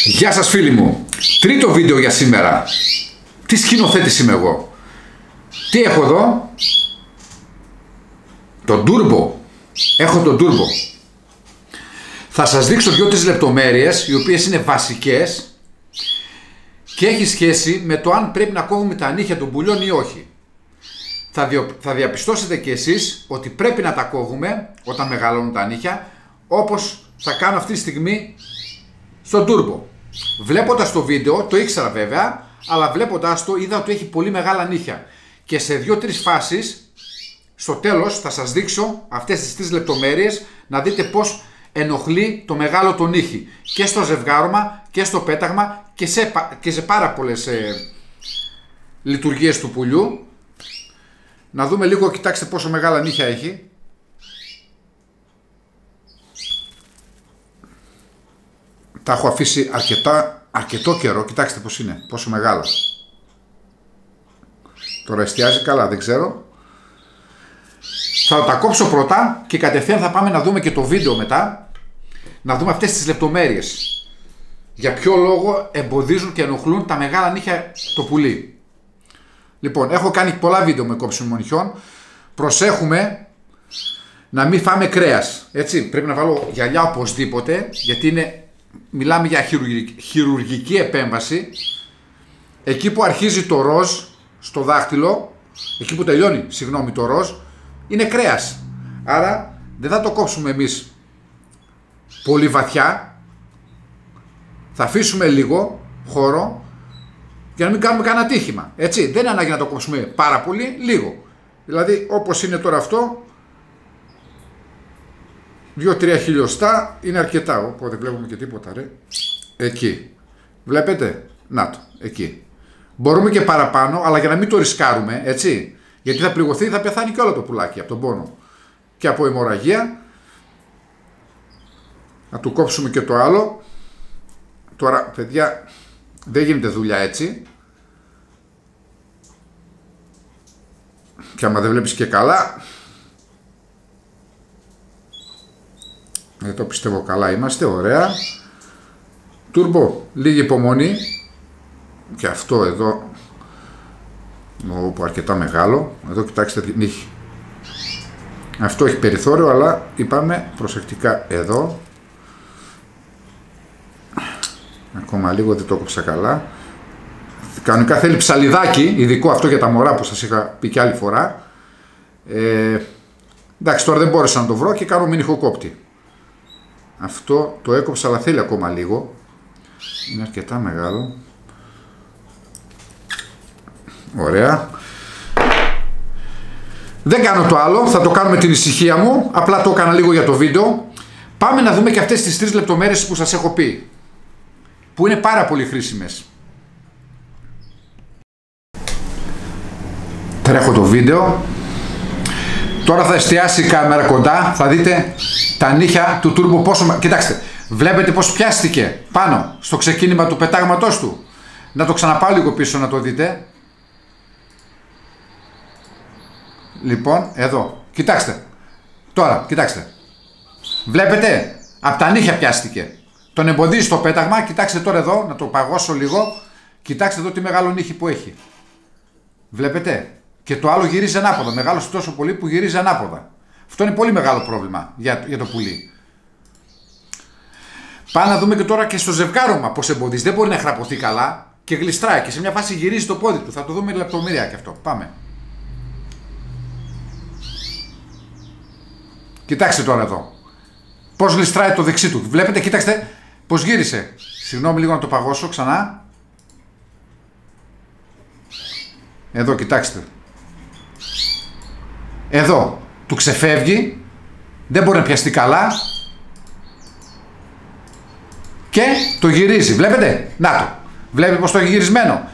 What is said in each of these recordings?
Γεια σας φίλοι μου, τρίτο βίντεο για σήμερα. Τι σκηνοθέτης είμαι εγώ. Τι έχω εδώ? Το Turbo. Έχω το Turbo. Θα σας δείξω 2-3 λεπτομέρειες, οι οποίες είναι βασικές και έχει σχέση με το αν πρέπει να κόβουμε τα νύχια των πουλιών ή όχι. Θα διαπιστώσετε και εσείς ότι πρέπει να τα κόβουμε όταν μεγαλώνουν τα νύχια, όπως θα κάνω αυτή τη στιγμή στο Turbo. Βλέποντας το βίντεο, το ήξερα βέβαια, αλλά βλέποντας το είδα ότι έχει πολύ μεγάλα νύχια. Και σε 2-3 φάσεις, στο τέλος θα σας δείξω αυτές τις 3 λεπτομέρειες, να δείτε πώς ενοχλεί το μεγάλο το νύχι. Και στο ζευγάρωμα και στο πέταγμα και σε πάρα πολλές λειτουργίες του πουλιού. Να δούμε λίγο, κοιτάξτε πόσο μεγάλα νύχια έχει. Τα έχω αφήσει αρκετό καιρό, κοιτάξτε πως είναι, πόσο μεγάλο. Τώρα εστιάζει καλά, δεν ξέρω. Θα τα κόψω πρώτα και κατευθείαν θα πάμε να δούμε και το βίντεο μετά. Να δούμε αυτές τις λεπτομέρειες. Για ποιο λόγο εμποδίζουν και ενοχλούν τα μεγάλα νύχια το πουλί. Λοιπόν, έχω κάνει πολλά βίντεο με κόψιμο νυχιών. Προσέχουμε να μην φάμε κρέας. Έτσι, πρέπει να βάλω γυαλιά οπωσδήποτε, γιατί μιλάμε για χειρουργική επέμβαση. Εκεί που αρχίζει το ροζ στο δάχτυλο, εκεί που τελειώνει, συγγνώμη, το ροζ, είναι κρέας. Άρα δεν θα το κόψουμε εμείς πολύ βαθιά. Θα αφήσουμε λίγο χώρο για να μην κάνουμε κανένα τύχημα. Έτσι, δεν είναι ανάγκη να το κόψουμε πάρα πολύ, λίγο. Δηλαδή όπως είναι τώρα αυτό, 2-3 χιλιοστά είναι αρκετά. Οπότε βλέπουμε και τίποτα, ρε. Εκεί. Βλέπετε. Να το. Εκεί. Μπορούμε και παραπάνω, αλλά για να μην το ρισκάρουμε, έτσι. Γιατί θα πληγωθεί, θα πεθάνει και όλο το πουλάκι από τον πόνο. Και από αιμορραγία. Να του κόψουμε και το άλλο. Τώρα, παιδιά, δεν γίνεται δουλειά έτσι. Και άμα δεν βλέπεις και καλά, το πιστεύω καλά είμαστε, ωραία. Turbo, λίγη υπομονή. Και αυτό εδώ, που αρκετά μεγάλο. Εδώ κοιτάξτε την νύχη. Αυτό έχει περιθώριο, αλλά είπαμε προσεκτικά εδώ. Ακόμα λίγο, δεν το έκοψα καλά. Κανονικά θέλει ψαλιδάκι, ειδικό αυτό για τα μωρά που σας είχα πει και άλλη φορά. Εντάξει, τώρα δεν μπόρεσα να το βρω και κάνω μηνυχοκόπτη. Αυτό το έκοψα, αλλά θέλει ακόμα λίγο. Είναι αρκετά μεγάλο. Ωραία. Δεν κάνω το άλλο, θα το κάνω με την ησυχία μου. Απλά το έκανα λίγο για το βίντεο. Πάμε να δούμε και αυτές τις 3 λεπτομέρειες που σας έχω πει, που είναι πάρα πολύ χρήσιμες. Τρέχω το βίντεο. Τώρα θα εστιάσει η κάμερα κοντά, θα δείτε τα νύχια του Turbo πόσο... Κοιτάξτε, βλέπετε πως πιάστηκε πάνω στο ξεκίνημα του πετάγματός του. Να το ξαναπάω λίγο πίσω να το δείτε. Λοιπόν, εδώ, κοιτάξτε. Τώρα, κοιτάξτε. Βλέπετε, από τα νύχια πιάστηκε. Τον εμποδίζει το πέταγμα, κοιτάξτε τώρα εδώ, να το παγώσω λίγο. Κοιτάξτε εδώ τι μεγάλο νύχι που έχει. Βλέπετε. Και το άλλο γυρίζει ανάποδα. Μεγάλωσε τόσο πολύ που γυρίζει ανάποδα. Αυτό είναι πολύ μεγάλο πρόβλημα για το πουλί. Πάμε να δούμε και τώρα και στο ζευγάρωμα πώς εμποδίζει. Δεν μπορεί να χραποθεί καλά και γλιστράει. Και σε μια φάση γυρίζει το πόδι του. Θα το δούμε λεπτομερία και αυτό. Πάμε. Κοιτάξτε τώρα εδώ. Πώς γλιστράει το δεξί του. Βλέπετε, κοίταξτε πώς γύρισε. Συγγνώμη λίγο να το παγώσω ξανά. Εδώ κοιτάξτε. Εδώ του ξεφεύγει. Δεν μπορεί να πιαστεί καλά. Και το γυρίζει. Βλέπετε. Να το. Βλέπετε πως το έχει γυρισμένο.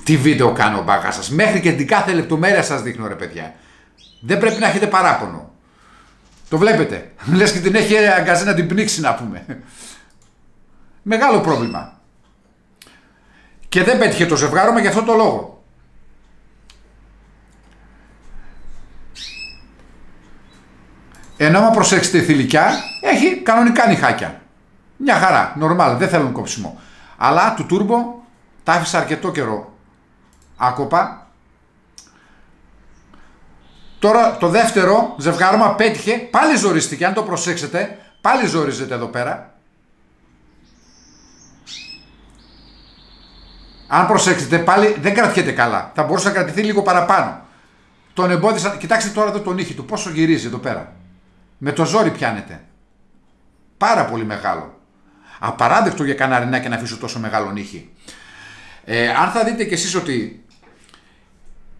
Τι βίντεο κάνω ο μπάκα σας. Μέχρι και την κάθε λεπτομέρεια σας δείχνω, ρε παιδιά. Δεν πρέπει να έχετε παράπονο. Το βλέπετε. Λες και την έχει αγκαζέ να την πνίξει, να πούμε. Μεγάλο πρόβλημα. Και δεν πέτυχε το ζευγάρωμα για αυτό το λόγο. Ενώ άμα προσέξετε η θηλυκιά έχει κανονικά νυχάκια. Μια χαρά, νορμάλ, δεν θέλουν κόψιμο. Αλλά του τούρμπο τα άφησα αρκετό καιρό άκοπα. Τώρα το δεύτερο ζευγάρωμα πέτυχε, πάλι ζορίστηκε, αν το προσέξετε, πάλι ζορίζεται εδώ πέρα. Αν προσέξετε πάλι δεν κρατιέται καλά, θα μπορούσε να κρατηθεί λίγο παραπάνω. Τον εμπόδισα, κοιτάξτε τώρα εδώ τον ήχη του, πόσο γυρίζει εδώ πέρα. Με το ζόρι πιάνεται. Πάρα πολύ μεγάλο. Απαράδεκτο για καναρινάκι να αφήσω τόσο μεγάλο ήχη. Αν θα δείτε κι εσείς ότι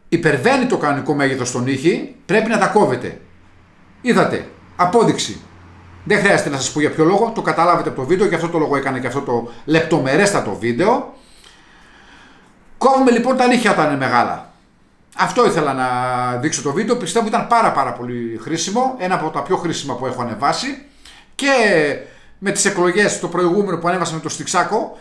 υπερβαίνει το κανονικό μέγεθος στον ήχη, πρέπει να τα κόβετε. Είδατε, απόδειξη. Δεν χρειάζεται να σας πω για ποιο λόγο, το καταλάβετε από το βίντεο, γι' αυτό το λόγο έκανε και αυτό το λεπτομερέστατο βίντεο. Κόβουμε λοιπόν τα νύχια όταν είναι μεγάλα. Αυτό ήθελα να δείξω το βίντεο, πιστεύω ήταν πάρα πολύ χρήσιμο, ένα από τα πιο χρήσιμα που έχω ανεβάσει και με τις εκλογές το προηγούμενο που ανέβασα με το Στιξάκο,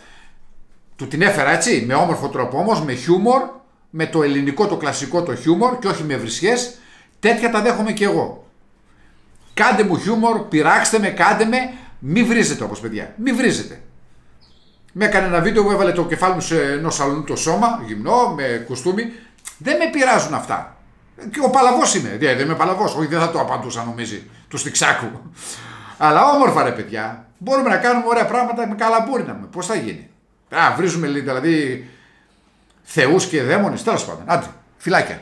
του την έφερα έτσι, με όμορφο τρόπο όμως, με χιούμορ, με το ελληνικό το κλασικό το χιούμορ και όχι με βρισιές, τέτοια τα δέχομαι και εγώ. Κάντε μου χιούμορ, πειράξτε με, κάντε με, μη βρίζετε όπως παιδιά, μη βρίζετε. Με έκανε ένα βίντεο που έβαλε το κεφάλι μου σε ενός σαλονού το σώμα, γυμνό, με κουστούμι. Δεν με πειράζουν αυτά. Και ο παλαβός είμαι. Δεν είμαι παλαβός. Όχι, δεν θα το απαντούσα νομίζει του Στιξάκου. Αλλά όμορφα ρε παιδιά. Μπορούμε να κάνουμε ωραία πράγματα με καλαμπούρι να πούμε. Πώς θα γίνει. Βρίζουμε δηλαδή θεούς και δαίμονες. Τέλος πάντων. Άντε, φιλάκια.